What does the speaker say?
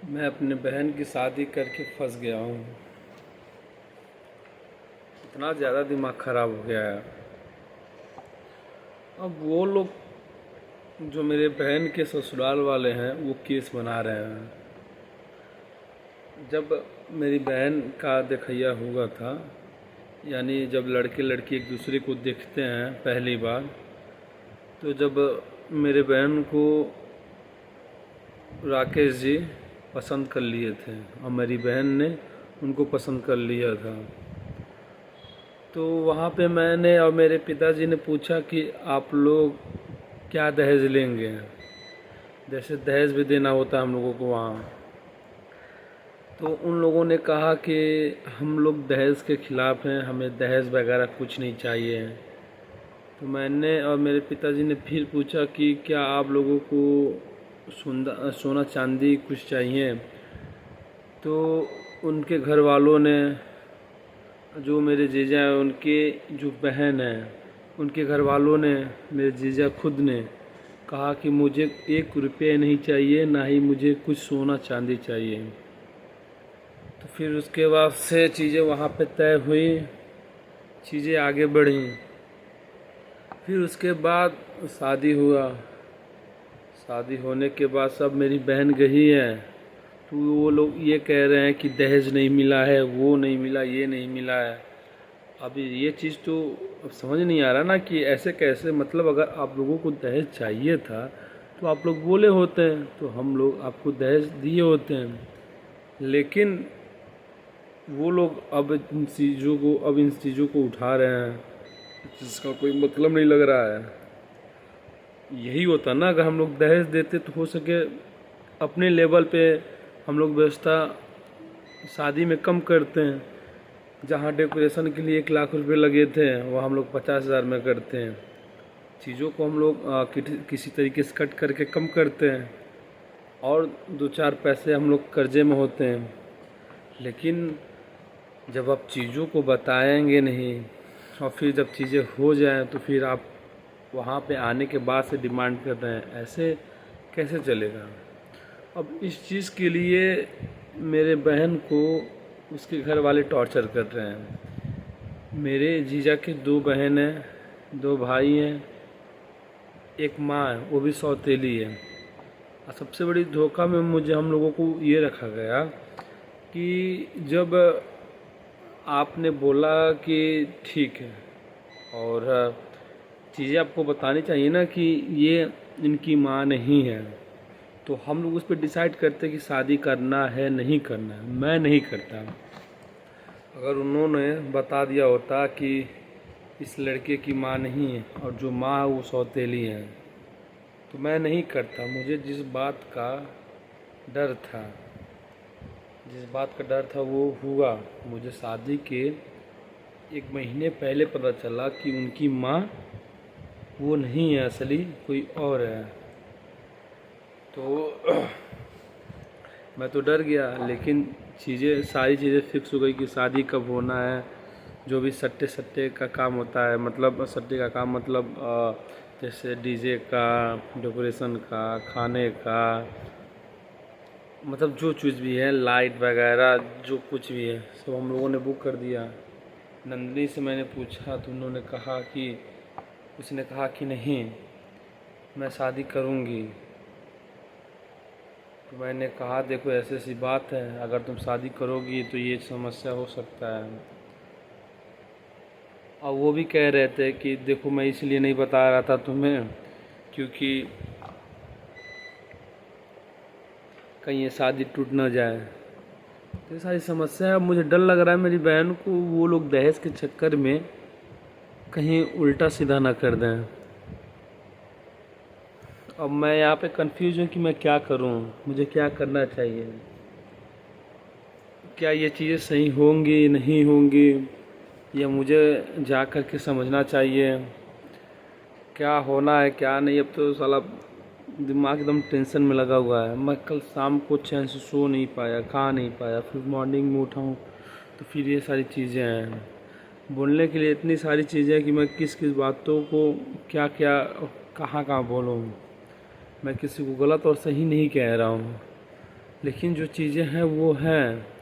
मैं अपने बहन की शादी करके फंस गया हूँ। इतना ज़्यादा दिमाग ख़राब हो गया है। अब वो लोग जो मेरे बहन के ससुराल वाले हैं वो केस बना रहे हैं। जब मेरी बहन का देखैया हुआ था, यानी जब लड़के लड़की एक दूसरे को देखते हैं पहली बार, तो जब मेरे बहन को राकेश जी पसंद कर लिए थे और मेरी बहन ने उनको पसंद कर लिया था, तो वहाँ पे मैंने और मेरे पिताजी ने पूछा कि आप लोग क्या दहेज लेंगे। जैसे दहेज भी देना होता है हम लोगों को वहाँ। तो उन लोगों ने कहा कि हम लोग दहेज के ख़िलाफ़ हैं, हमें दहेज वगैरह कुछ नहीं चाहिए। तो मैंने और मेरे पिताजी ने फिर पूछा कि क्या आप लोगों को सोना चांदी कुछ चाहिए। तो उनके घर वालों ने, जो मेरे जीजा हैं उनके जो बहन है, उनके घर वालों ने, मेरे जीजा खुद ने कहा कि मुझे 1 रुपये नहीं चाहिए, ना ही मुझे कुछ सोना चांदी चाहिए। तो फिर उसके बाद से चीज़ें वहाँ पे तय हुई, चीज़ें आगे बढ़ी। फिर उसके बाद शादी हुआ। शादी होने के बाद सब मेरी बहन गई है, तो वो लोग ये कह रहे हैं कि दहेज नहीं मिला है, वो नहीं मिला, ये नहीं मिला है। अभी ये चीज़ तो अब समझ नहीं आ रहा ना कि ऐसे कैसे, मतलब अगर आप लोगों को दहेज चाहिए था तो आप लोग बोले होते हैं, तो हम लोग आपको दहेज दिए होते हैं। लेकिन वो लोग अब इन चीज़ों को उठा रहे हैं जिसका कोई मतलब नहीं लग रहा है। यही होता ना, अगर हम लोग दहेज देते तो हो सके अपने लेवल पे हम लोग व्यवस्था शादी में कम करते हैं। जहाँ डेकोरेशन के लिए 1 लाख रुपए लगे थे, वो हम लोग 50,000 में करते हैं। चीज़ों को हम लोग किसी तरीके से कट करके कम करते हैं और 2-4 पैसे हम लोग कर्जे में होते हैं। लेकिन जब आप चीज़ों को बताएंगे नहीं और फिर जब चीज़ें हो जाएं तो फिर आप वहाँ पे आने के बाद से डिमांड कर रहे हैं, ऐसे कैसे चलेगा। अब इस चीज़ के लिए मेरे बहन को उसके घर वाले टॉर्चर कर रहे हैं। मेरे जीजा के 2 बहन हैं, 2 भाई हैं, एक माँ है, वो भी सौतेली है। और सबसे बड़ी धोखा में मुझे हम लोगों को ये रखा गया कि जब आपने बोला कि ठीक है, और चीज़ें आपको बतानी चाहिए ना कि ये इनकी माँ नहीं है, तो हम लोग उस पर डिसाइड करते कि शादी करना है नहीं करना है। मैं नहीं करता। अगर उन्होंने बता दिया होता कि इस लड़के की माँ नहीं है और जो माँ है वो सौतेली है, तो मैं नहीं करता। मुझे जिस बात का डर था वो हुआ। मुझे शादी के 1 महीने पहले पता चला कि उनकी माँ वो नहीं है, असली कोई और है। तो मैं तो डर गया, लेकिन सारी चीज़ें फिक्स हो गई कि शादी कब होना है। जो भी सट्टे का काम होता है, मतलब सट्टे का काम मतलब जैसे डीजे का, डेकोरेशन का, खाने का, मतलब जो चीज़ भी है, लाइट वगैरह जो कुछ भी है, सब हम लोगों ने बुक कर दिया। नंदिनी से मैंने पूछा तो उसने कहा कि नहीं, मैं शादी करूँगी। तो मैंने कहा देखो ऐसी ऐसी बात है, अगर तुम शादी करोगी तो ये समस्या हो सकता है। और वो भी कह रहे थे कि देखो मैं इसलिए नहीं बता रहा था तुम्हें क्योंकि कहीं ये शादी टूट ना जाए। तो ये सारी समस्या है। अब मुझे डर लग रहा है मेरी बहन को वो लोग दहेज के चक्कर में कहीं उल्टा सीधा ना कर दें। अब मैं यहाँ पे कंफ्यूज हूँ कि मैं क्या करूँ, मुझे क्या करना चाहिए। क्या ये चीज़ें सही होंगी नहीं होंगी, या मुझे जा कर के समझना चाहिए क्या होना है क्या नहीं। अब तो साला दिमाग एकदम टेंशन में लगा हुआ है। मैं कल शाम को चैन से सो नहीं पाया, खा नहीं पाया, फिर मॉर्निंग में उठा हूँ तो फिर ये सारी चीज़ें हैं। बोलने के लिए इतनी सारी चीज़ें हैं कि मैं किस किस बातों को क्या क्या कहाँ कहाँ बोलूँ। मैं किसी को गलत और सही नहीं कह रहा हूँ, लेकिन जो चीज़ें हैं वो हैं।